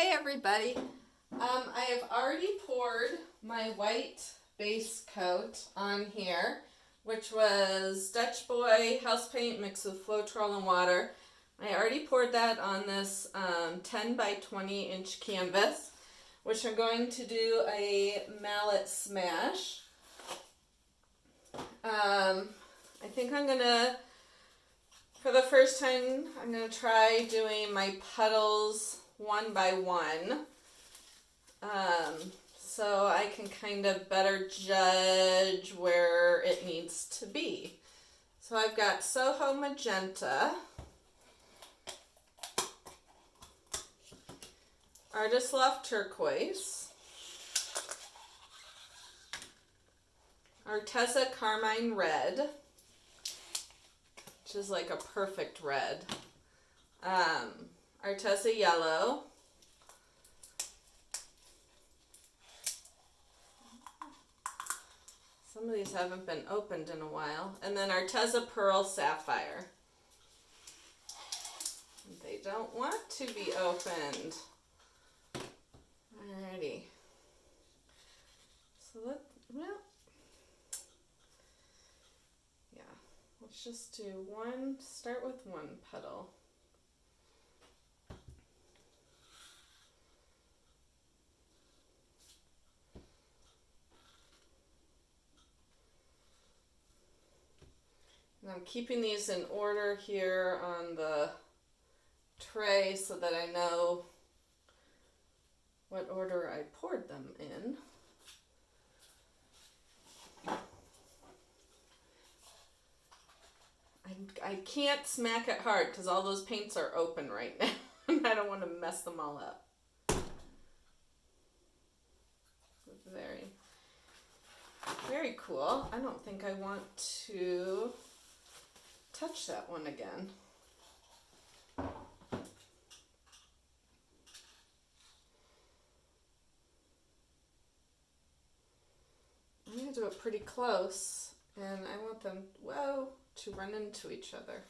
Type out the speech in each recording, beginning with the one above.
Hey everybody. I have already poured my white base coat on here, which was Dutch Boy house paint mixed with Floetrol and water. I already poured that on this 10 by 20 inch canvas, which I'm going to do a mallet smash. I think I'm gonna, for the first time, I'm gonna try doing my puddles one by one, so I can kind of better judge where it needs to be. So I've got Soho Magenta, Artist Loft Turquoise, ARTEZA Carmine Red, which is like a perfect red, ARTEZA Yellow, some of these haven't been opened in a while, and then ARTEZA Pearl Sapphire. They don't want to be opened. Alrighty. So let's just do start with one petal. And I'm keeping these in order here on the tray so that I know what order I poured them in. I can't smack it hard because all those paints are open right now and I don't want to mess them all up. Very, very cool. I don't think I want to touch that one again. I'm going to do it pretty close, and I want them, to run into each other.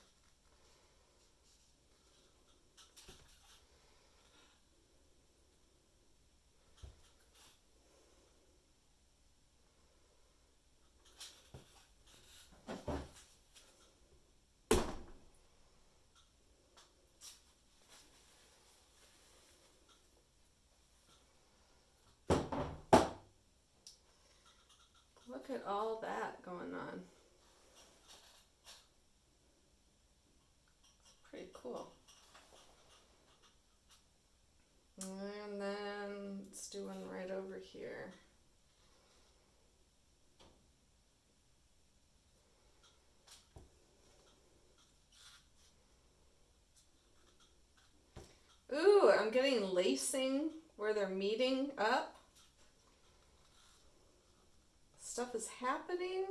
Look at all that going on. It's pretty cool. And then let's do one right over here. Ooh, I'm getting lacing where they're meeting up. Stuff is happening.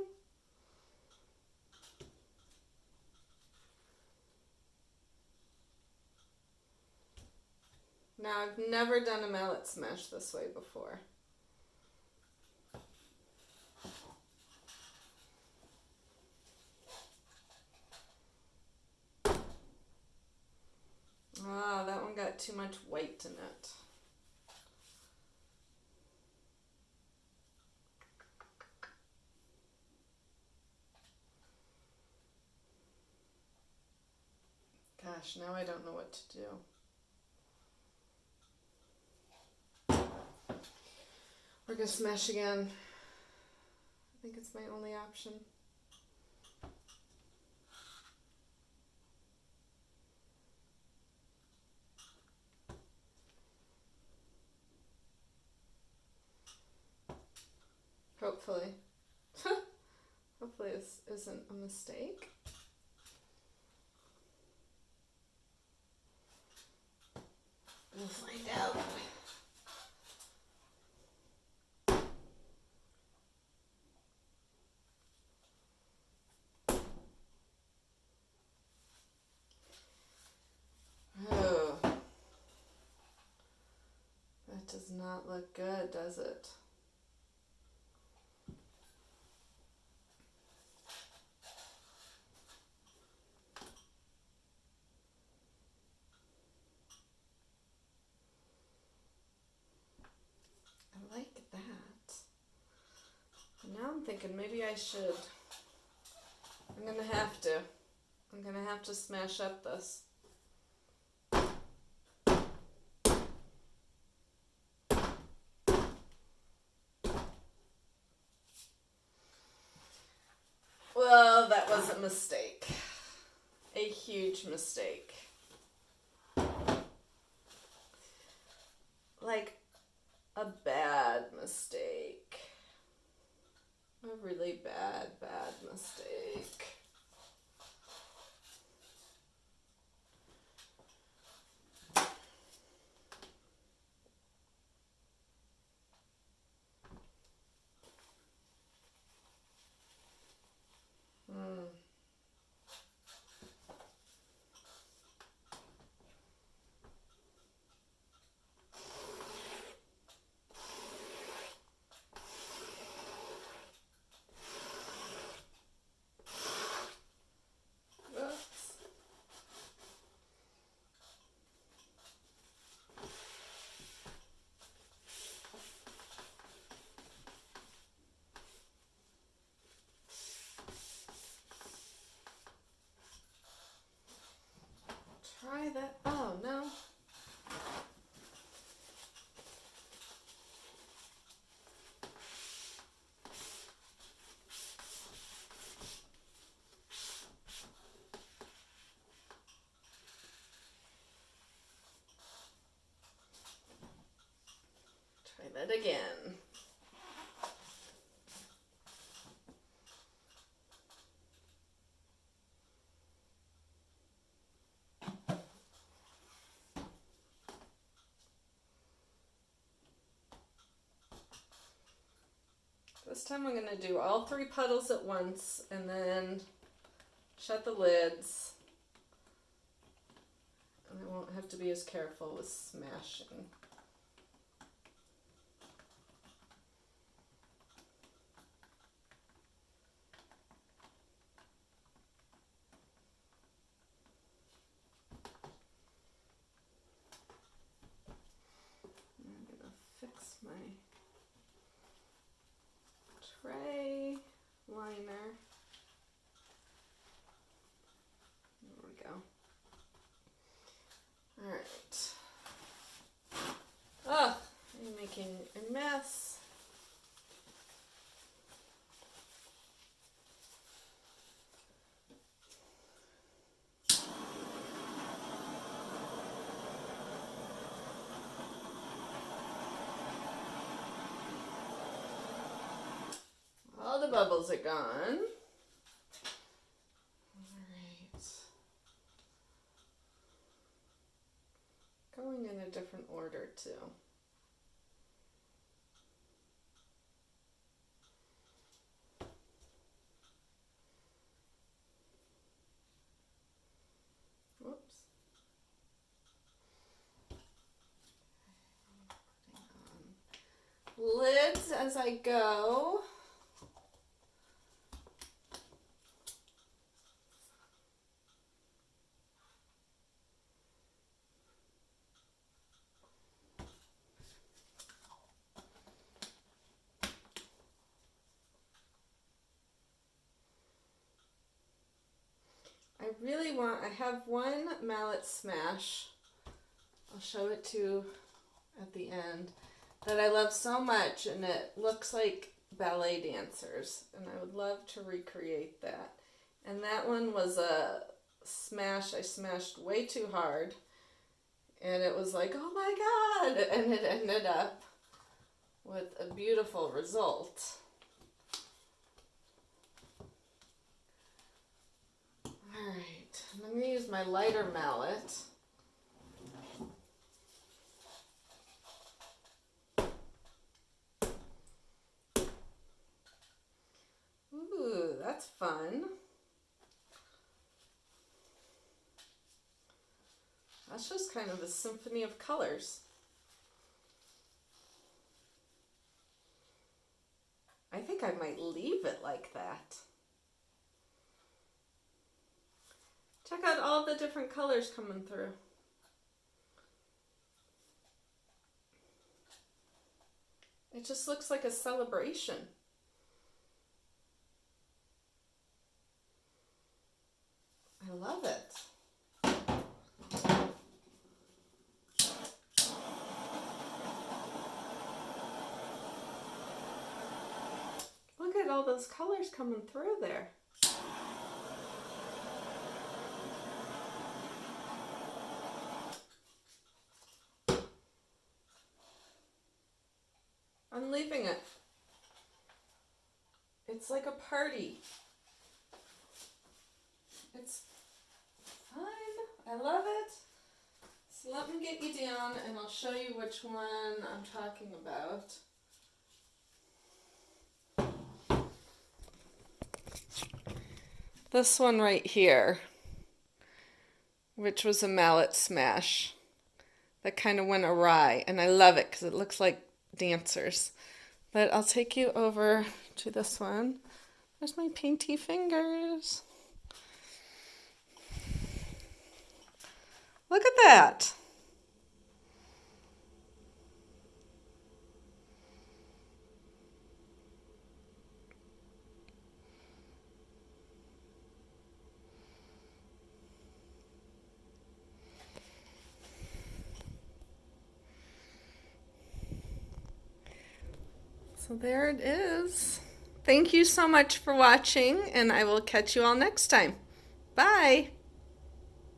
Now, I've never done a mallet smash this way before. Oh, that one got too much white in it. Gosh, now I don't know what to do. We're gonna smash again. I think it's my only option. Hopefully. Hopefully this isn't a mistake. We'll find out. Oh, that does not look good, does it? thinking maybe I should. I'm gonna have to smash up this. Well, that was a mistake. A huge mistake. Like a bad mistake. A really bad mistake. Try that. Oh, no. Try that again. This time I'm going to do all 3 puddles at once and then shut the lids. And I won't have to be as careful with smashing. I'm going to fix my tray liner. There we go. All right. Oh, I'm making a mess. All the bubbles are gone. All right. Going in a different order too. Whoops. Putting on lids as I go. I have one mallet smash, I'll show it to you at the end, that I love so much, and it looks like ballet dancers, and I would love to recreate that. And that one was a smash I smashed way too hard, and it was like, oh my god, and it ended up with a beautiful result. Alright, I'm going to use my lighter mallet. Ooh, that's fun. That's just kind of a symphony of colors. I think I might leave it like that. Check out all the different colors coming through. It just looks like a celebration. all those colors coming through there. I'm leaving it. It's like a party. It's fun. I love it. So let me get you down and I'll show you which one I'm talking about. This one right here, which was a mallet smash that kind of went awry, and I love it because it looks like dancers. But I'll take you over to this one. There's my painty fingers. Look at that. So there it is. Thank you so much for watching, and I will catch you all next time. Bye.